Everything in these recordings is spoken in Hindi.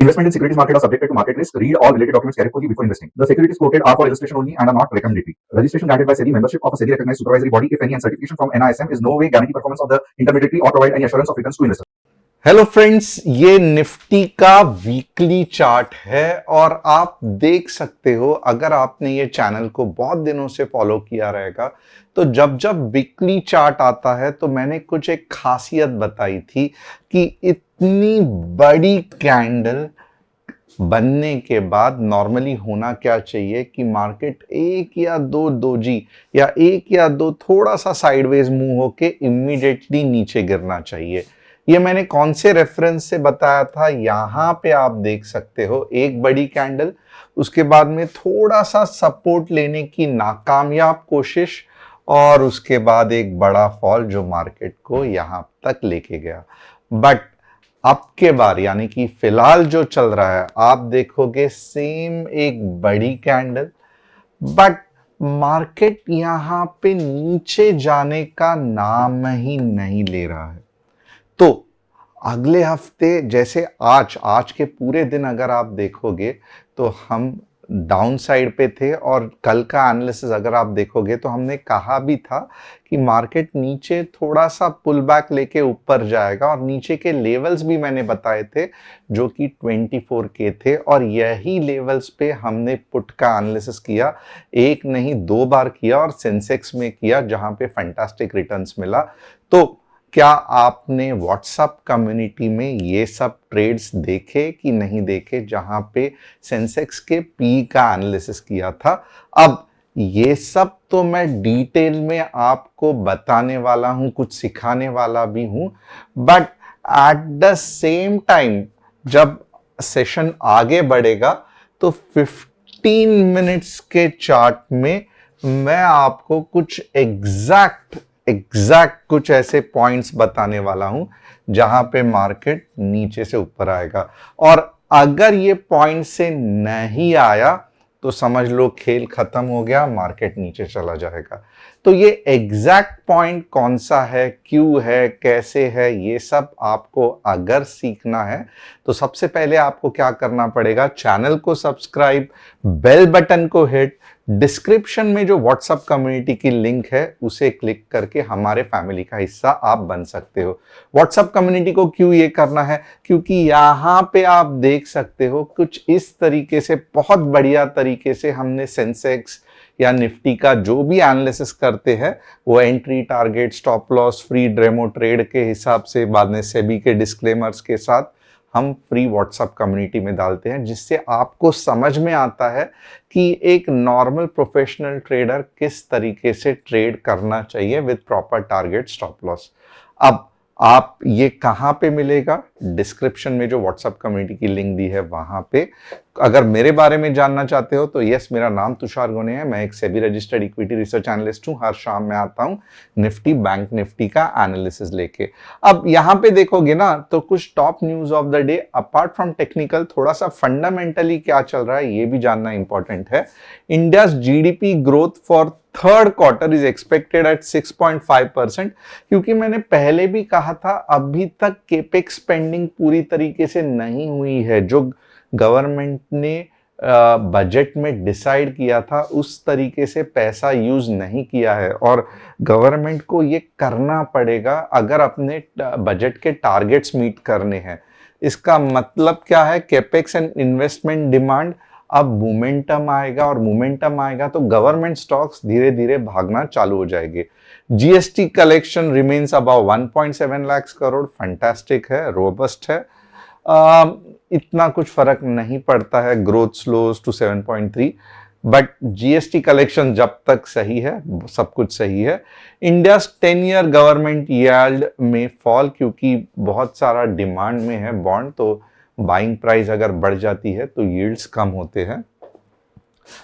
Investment in securities market are subjected to market risk. Read all related documents carefully before investing. The securities quoted are for illustration only and are not recommendatory. Registration granted by SEBI. Membership of a SEBI recognized supervisory body, if any, and certification from NISM is no way guarantee performance of the intermediary or provide any assurance of returns to investors. Hello friends, ये निफ्टी का वीकली चार्ट है और आप देख सकते हो, अगर आपने ये चैनल को बहुत दिनों से फॉलो किया रहेगा तो जब जब वीकली चार्ट आता है तो मैंने कुछ एक खासियत बताई थी कि इतनी बड़ी कैंडल बनने के बाद नॉर्मली होना क्या चाहिए कि मार्केट एक या दो डोजी या एक या दो थोड़ा सा साइडवेज मूव होके इमीडिएटली नीचे गिरना चाहिए। ये मैंने कौन से रेफरेंस से बताया था, यहां पे आप देख सकते हो। एक बड़ी कैंडल, उसके बाद में थोड़ा सा सपोर्ट लेने की नाकामयाब कोशिश और उसके बाद एक बड़ा फॉल जो मार्केट को यहां तक लेके गया। बट अब के बार यानी कि फिलहाल जो चल रहा है, आप देखोगे सेम एक बड़ी कैंडल, बट मार्केट यहां पे नीचे जाने का नाम ही नहीं ले रहा है। तो अगले हफ्ते जैसे आज के पूरे दिन अगर आप देखोगे तो हम डाउन साइड पे थे और कल का एनालिसिस अगर आप देखोगे तो हमने कहा भी था कि मार्केट नीचे थोड़ा सा पुल बैक लेके ऊपर जाएगा और नीचे के लेवल्स भी मैंने बताए थे जो कि 24 के थे और यही लेवल्स पे हमने पुट का एनालिसिस किया, एक नहीं दो बार किया और सेंसेक्स में किया जहां पे फैंटास्टिक रिटर्न्स मिला। तो क्या आपने व्हाट्सएप कम्युनिटी में ये सब ट्रेड्स देखे कि नहीं देखे जहां पे सेंसेक्स के पी का एनालिसिस किया था? अब ये सब तो मैं डिटेल में आपको बताने वाला हूं, कुछ सिखाने वाला भी हूं, but at the same time जब सेशन आगे बढ़ेगा तो 15 मिनट्स के चार्ट में मैं आपको कुछ एग्जैक्ट कुछ ऐसे पॉइंट्स बताने वाला हूं जहां पे मार्केट नीचे से ऊपर आएगा और अगर ये पॉइंट से नहीं आया तो समझ लो खेल खत्म हो गया, मार्केट नीचे चला जाएगा। तो ये एग्जैक्ट पॉइंट कौन सा है, क्यों है, कैसे है, ये सब आपको अगर सीखना है तो सबसे पहले आपको क्या करना पड़ेगा, चैनल को सब्सक्राइब, बेल बटन को हिट, डिस्क्रिप्शन में जो व्हाट्सएप कम्युनिटी की लिंक है उसे क्लिक करके हमारे फैमिली का हिस्सा आप बन सकते हो। व्हाट्सएप कम्युनिटी को क्यों ये करना है, क्योंकि यहां पे आप देख सकते हो कुछ इस तरीके से बहुत बढ़िया तरीके से हमने सेंसेक्स या निफ्टी का जो भी एनालिसिस करते हैं वो entry, target, stop loss, free demo trade के हिसाब से बाद में सेबी के डिस्क्लेमर्स के साथ हम फ्री व्हाट्सएप कम्युनिटी में डालते हैं, जिससे आपको समझ में आता है कि एक नॉर्मल प्रोफेशनल ट्रेडर किस तरीके से ट्रेड करना चाहिए with proper target, stop loss. अब आप ये कहां पे मिलेगा, डिस्क्रिप्शन में जो व्हाट्सएप कम्युनिटी की लिंक दी है वहां पे। अगर मेरे बारे में जानना चाहते हो तो यस, मेरा नाम तुषार गोने है, मैं एक SEBI registered equity research analyst हूं। हर शाम में आता हूं निफ्टी, बैंक निफ्टी का एनालिसिस लेके। अब यहां पे देखोगे ना तो कुछ top news of the day, apart from technical थोड़ा सा फंडामेंटली क्या चल रहा है ये भी जानना इंपॉर्टेंट है। India GDP growth for third quarter is expected at 6.5%, क्योंकि मैंने पहले भी कहा था अभी तक केपेक्स स्पेंडिंग पूरी तरीके से नहीं हुई है। जो गवर्नमेंट ने बजट में डिसाइड किया था उस तरीके से पैसा यूज नहीं किया है और गवर्नमेंट को ये करना पड़ेगा अगर अपने बजट के टारगेट्स मीट करने हैं। इसका मतलब क्या है, केपेक्स एंड इन्वेस्टमेंट डिमांड अब मोमेंटम आएगा और मोमेंटम आएगा तो गवर्नमेंट स्टॉक्स धीरे धीरे भागना चालू हो जाएंगे। GST collection remains about 1.7 lakh crore, fantastic है, रोबस्ट है। इतना कुछ फर्क नहीं पड़ता है, growth slows to 7.3, but GST collection जब तक सही है सब कुछ सही है। इंडिया 10 ईयर गवर्नमेंट यील्ड में फॉल, क्योंकि बहुत सारा डिमांड में है बॉन्ड, तो बाइंग प्राइस अगर बढ़ जाती है तो यील्ड्स कम होते हैं।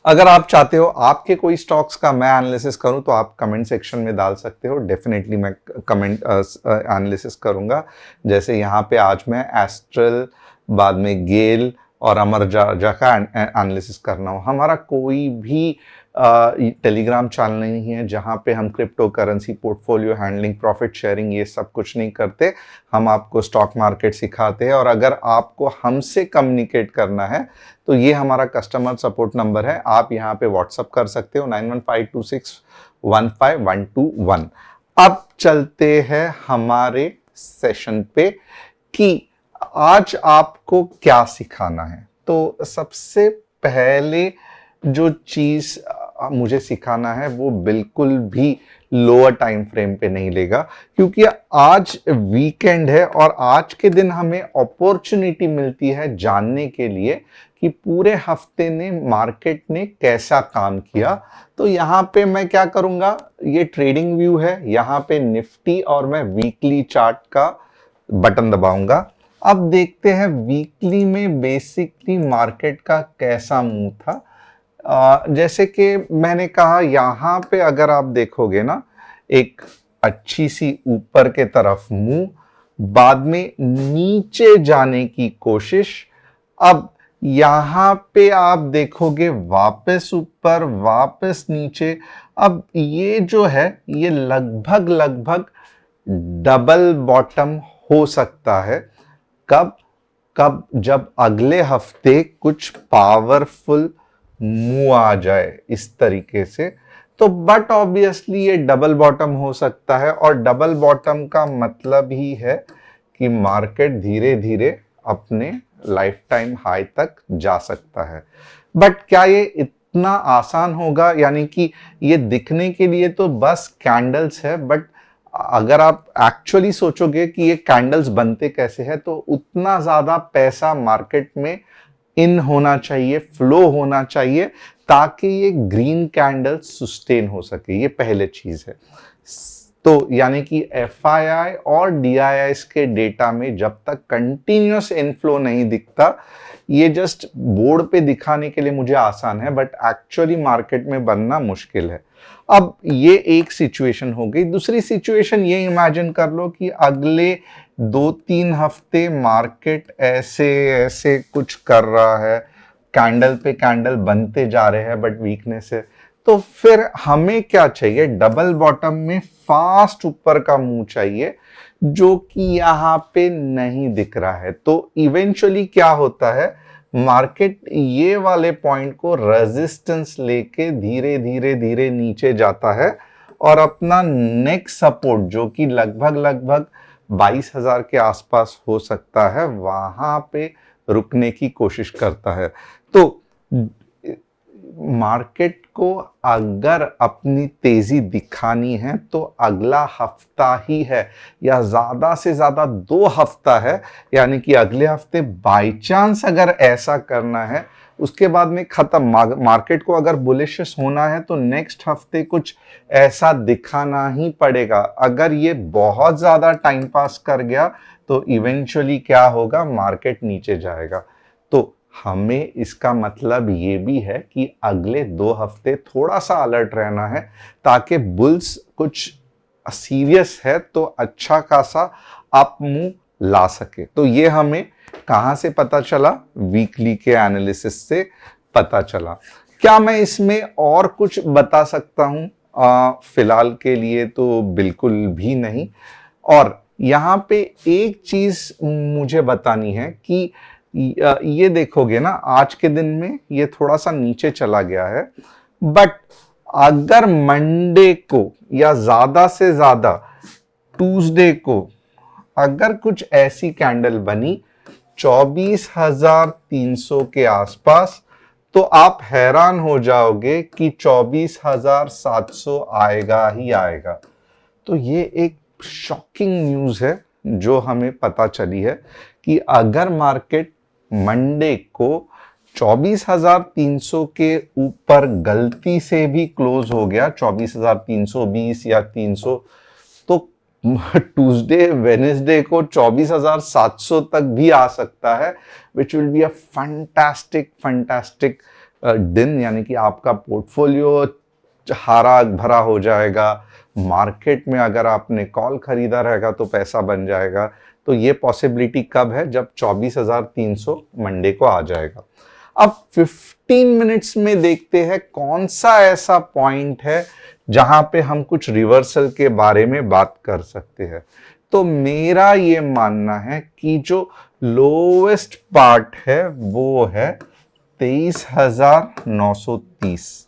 अगर आप चाहते हो आपके कोई स्टॉक्स का मैं एनालिसिस करूं तो आप कमेंट सेक्शन में डाल सकते हो, डेफिनेटली मैं कमेंट एनालिसिस करूंगा। जैसे यहाँ पे आज मैं एस्ट्रल, बाद में गेल और अमर जाजा का एनालिसिस करना हो। हमारा कोई भी टेलीग्राम चैनल नहीं है जहां पे हम crypto currency portfolio handling, profit sharing ये सब कुछ नहीं करते। हम आपको स्टॉक मार्केट सिखाते हैं, और अगर आपको हमसे कम्युनिकेट करना है तो ये हमारा कस्टमर सपोर्ट नंबर है, आप यहाँ पे व्हाट्सअप कर सकते हो 9152615121। अब चलते हैं हमारे सेशन पे कि आज आपको क्या सिखाना है। तो सबसे पहले जो चीज मुझे सिखाना है वो बिल्कुल भी लोअर टाइम फ्रेम पे नहीं लेगा, क्योंकि आज वीकेंड है और आज के दिन हमें अपॉर्चुनिटी मिलती है जानने के लिए कि पूरे हफ्ते ने मार्केट ने कैसा काम किया। तो यहाँ पे मैं क्या करूंगा, ये ट्रेडिंग व्यू है, यहाँ पे निफ्टी और मैं वीकली चार्ट का बटन दबाऊंगा। अब देखते हैं वीकली में बेसिकली मार्केट का कैसा मूव था। जैसे कि मैंने कहा, यहां पे अगर आप देखोगे ना, एक अच्छी सी ऊपर के तरफ मूव, बाद में नीचे जाने की कोशिश। अब यहां पे आप देखोगे वापस ऊपर, वापस नीचे। अब ये जो है ये लगभग लगभग डबल बॉटम हो सकता है। कब कब जब अगले हफ्ते कुछ पावरफुल मूव आ जाए इस तरीके से। तो बट ऑब्वियसली ये डबल बॉटम हो सकता है, और डबल बॉटम का मतलब ही है कि मार्केट धीरे धीरे अपने लाइफ टाइम हाई तक जा सकता है। बट क्या ये इतना आसान होगा? यानी कि ये दिखने के लिए तो बस कैंडल्स है, बट अगर आप एक्चुअली सोचोगे कि ये कैंडल्स बनते कैसे हैं, तो उतना ज्यादा पैसा मार्केट में इन होना चाहिए, फ्लो होना चाहिए, ताकि ये ग्रीन कैंडल सस्टेन हो सके। ये पहले चीज है। तो यानी कि एफआईआई और डीआईआई के डेटा में जब तक कंटिन्यूअस इनफ्लो नहीं दिखता, ये जस्ट बोर्ड पे दिखाने के लिए मुझे आसान है, बट एक्चुअली मार्केट में बनना मुश्किल है। अब ये एक सिचुएशन हो गई। दूसरी सिचुएशन ये इमेजिन कर लो कि अगले 2-3 हफ्ते मार्केट ऐसे ऐसे कुछ कर रहा है, कैंडल पे कैंडल बनते जा रहे हैं, बट वीकनेस है। तो फिर हमें क्या चाहिए? डबल बॉटम में फास्ट ऊपर का मूव चाहिए, जो कि यहां पे नहीं दिख रहा है। तो इवेंचुअली क्या होता है, मार्केट ये वाले पॉइंट को रेजिस्टेंस लेके धीरे धीरे धीरे नीचे जाता है, और अपना नेक्स्ट सपोर्ट जो कि लगभग लगभग 22,000 के आसपास हो सकता है, वहां पे रुकने की कोशिश करता है। तो मार्केट को अगर अपनी तेजी दिखानी है तो अगला हफ्ता ही है, या ज्यादा से ज्यादा 2 हफ्ता है। यानी कि अगले हफ्ते बाय चांस अगर ऐसा करना है, उसके बाद में खत्म। मार्केट को अगर बुलिश होना है तो नेक्स्ट हफ्ते कुछ ऐसा दिखाना ही पड़ेगा। अगर ये बहुत ज्यादा टाइम पास कर गया तो इवेंचुअली क्या होगा, मार्केट नीचे जाएगा। तो हमें इसका मतलब ये भी है कि अगले 2 हफ्ते थोड़ा सा अलर्ट रहना है, ताकि बुल्स कुछ सीरियस है तो अच्छा खासा अप मूव ला सके। तो ये हमें कहां से पता चला? वीकली के एनालिसिस से पता चला। क्या मैं इसमें और कुछ बता सकता हूं? फिलहाल के लिए तो बिल्कुल भी नहीं। और यहां पे एक चीज मुझे बतानी है कि ये देखोगे ना, आज के दिन में ये थोड़ा सा नीचे चला गया है, बट अगर मंडे को या ज्यादा से ज्यादा ट्यूसडे को अगर कुछ ऐसी कैंडल बनी 24,300 के आसपास, तो आप हैरान हो जाओगे कि 24,700 आएगा ही आएगा। तो ये एक शॉकिंग न्यूज है जो हमें पता चली है कि अगर मार्केट मंडे को 24,300 के ऊपर गलती से भी क्लोज हो गया, 24,320 या 300, तो ट्यूसडे वेडनेसडे को 24,700 तक भी आ सकता है, which will be a fantastic दिन। यानी कि आपका पोर्टफोलियो हरा भरा हो जाएगा। मार्केट में अगर आपने कॉल खरीदा रहेगा तो पैसा बन जाएगा। तो ये पॉसिबिलिटी कब है? जब 24,300 मंडे को आ जाएगा। अब 15 मिनट्स में देखते हैं कौन सा ऐसा पॉइंट है जहां पे हम कुछ रिवर्सल के बारे में बात कर सकते हैं। तो मेरा ये मानना है कि जो लोवेस्ट पार्ट है वो है 23,930।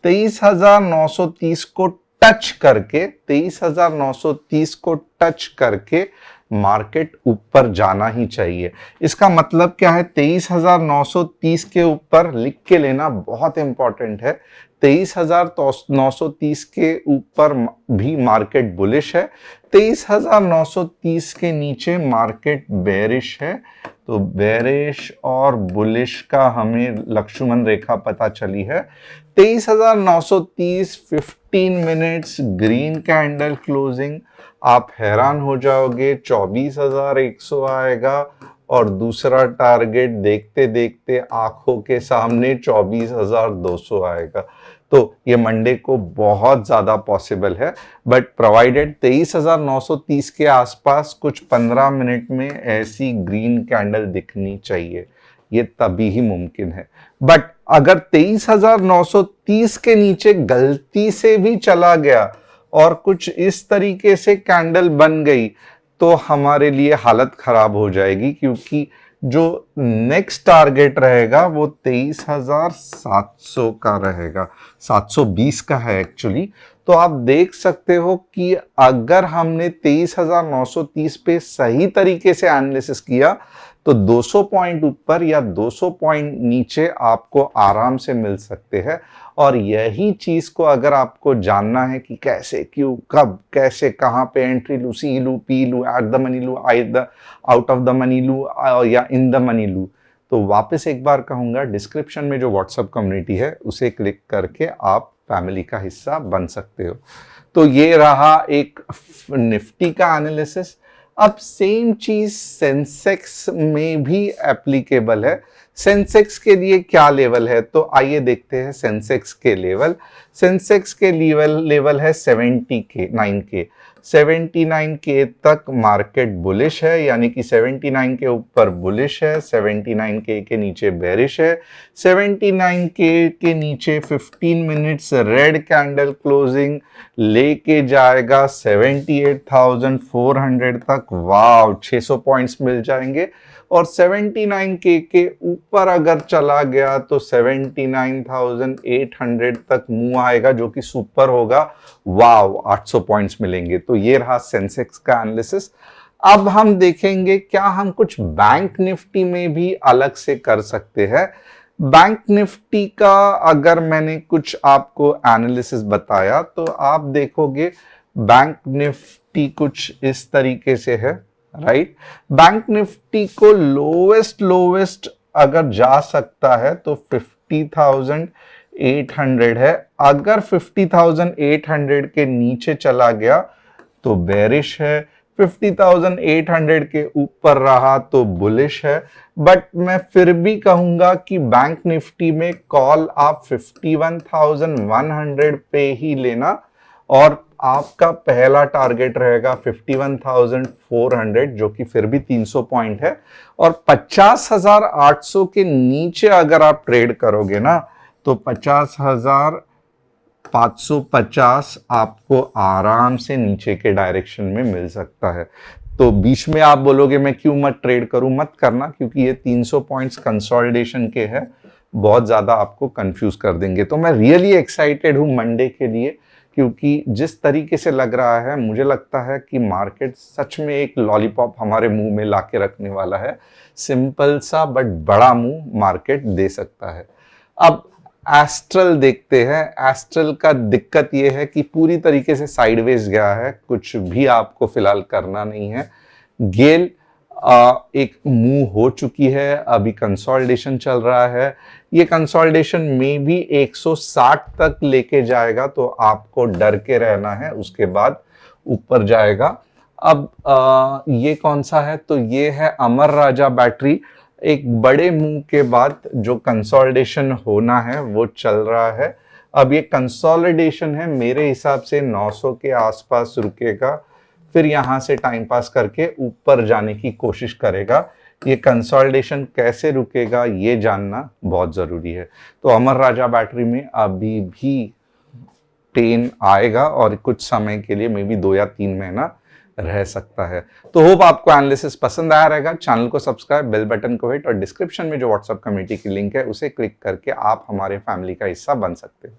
23,930 को टच करके 23,930 को टच करके मार्केट ऊपर जाना ही चाहिए। इसका मतलब क्या है? 23,930 के ऊपर लिख के लेना बहुत इंपॉर्टेंट है। 23,930 के ऊपर भी मार्केट बुलिश है, 23,930 के नीचे मार्केट बेरिश है। तो बेरिश और बुलिश का हमें लक्ष्मण रेखा पता चली है। 23,930 15 मिनट्स ग्रीन कैंडल क्लोजिंग, आप हैरान हो जाओगे 24,100 आएगा और दूसरा टारगेट देखते देखते आंखों के सामने 24,200 आएगा। तो ये मंडे को बहुत ज्यादा पॉसिबल है, बट प्रोवाइडेड 23,930 के आसपास कुछ 15 मिनट में ऐसी ग्रीन कैंडल दिखनी चाहिए, ये तभी ही मुमकिन है। बट अगर 23,930 के नीचे गलती से भी चला गया और कुछ इस तरीके से कैंडल बन गई तो हमारे लिए हालत खराब हो जाएगी, क्योंकि जो नेक्स्ट टारगेट रहेगा वो 23,700 का रहेगा, 720 का है एक्चुअली। तो आप देख सकते हो कि अगर हमने 23,930 पे सही तरीके से एनालिसिस किया तो 200 पॉइंट ऊपर या 200 पॉइंट नीचे आपको आराम से मिल सकते हैं। और यही चीज को अगर आपको जानना है कि कैसे, क्यों, कब, कैसे, कहां पे एंट्री लूं, सी लूं, पी लूं, एट द मनी लूं, आउट ऑफ द मनी लूं या इन द मनी लूं, तो वापस एक बार कहूंगा, डिस्क्रिप्शन में जो व्हाट्सएप कम्युनिटी है उसे क्लिक करके आप फैमिली का हिस्सा बन सकते हो। तो ये रहा एक निफ्टी का एनालिसिस। अब सेम चीज सेंसेक्स में भी एप्लीकेबल है। सेंसेक्स के लिए क्या लेवल है? तो आइए देखते हैं सेंसेक्स के लेवल। सेंसेक्स के लेवल है 79K। 79K तक मार्केट बुलिश है, यानी कि 79 के ऊपर बुलिश है, 79K के नीचे बेरिश है। 79K के नीचे 15 मिनट्स रेड कैंडल क्लोजिंग लेके जाएगा 78,400 तक। वाव, 600 पॉइंट्स मिल जाएंगे। और 79K के ऊपर अगर चला गया तो 79,800 तक मूव आएगा, जो कि सुपर होगा। वाव, 800 पॉइंट्स मिलेंगे। तो ये रहा सेंसेक्स का एनालिसिस। अब हम देखेंगे क्या हम कुछ बैंक निफ्टी में भी अलग से कर सकते हैं। बैंक निफ्टी का अगर मैंने कुछ आपको एनालिसिस बताया तो आप देखोगे बैंक निफ्टी कुछ इस तरीके से है, राइट। बैंक निफ्टी को लोवेस्ट अगर जा सकता है तो 50,800 है। अगर 50,800 के नीचे चला गया तो बेरिश है, 50,800 के ऊपर रहा तो बुलिश है। बट मैं फिर भी कहूंगा कि बैंक निफ्टी में कॉल आप 51,100 पे ही लेना, और आपका पहला टारगेट रहेगा 51,400, जो कि फिर भी 300 पॉइंट है। और 50,800 के नीचे अगर आप ट्रेड करोगे ना तो 50,550 आपको आराम से नीचे के डायरेक्शन में मिल सकता है। तो बीच में आप बोलोगे मैं क्यों मत ट्रेड करूं, मत करना, क्योंकि ये 300 पॉइंट्स कंसोलिडेशन के हैं, बहुत ज्यादा आपको कंफ्यूज कर देंगे। तो मैं रियली एक्साइटेड हूं मंडे के लिए, क्योंकि जिस तरीके से लग रहा है, मुझे लगता है कि मार्केट सच में एक लॉलीपॉप हमारे मुंह में लाके रखने वाला है। सिंपल सा बट बड़ा मुंह मार्केट दे सकता है। अब एस्ट्रल देखते हैं। एस्ट्रल का दिक्कत यह है कि पूरी तरीके से साइडवेज गया है, कुछ भी आपको फिलहाल करना नहीं है। गेल एक मूव हो चुकी है, अभी कंसोलिडेशन चल रहा है। ये कंसोलिडेशन में भी 160 तक लेके जाएगा, तो आपको डर के रहना है, उसके बाद ऊपर जाएगा। अब ये कौन सा है? तो ये है अमर राजा बैटरी। एक बड़े मूव के बाद जो कंसोलिडेशन होना है वो चल रहा है। अब ये कंसोलिडेशन है, मेरे हिसाब से 900 के आसपास रुकेगा, फिर यहाँ से टाइम पास करके ऊपर जाने की कोशिश करेगा। ये कंसोलिडेशन कैसे रुकेगा ये जानना बहुत ज़रूरी है। तो अमर राजा बैटरी में अभी भी पेन आएगा और कुछ समय के लिए, मे बी 2 या 3 महीना रह सकता है। तो होप आपको एनालिसिस पसंद आया रहेगा। चैनल को सब्सक्राइब, बेल बटन को हिट और डिस्क्रिप्शन में जो व्हाट्सएप कम्युनिटी की लिंक है उसे क्लिक करके आप हमारे फैमिली का हिस्सा बन सकते हैं।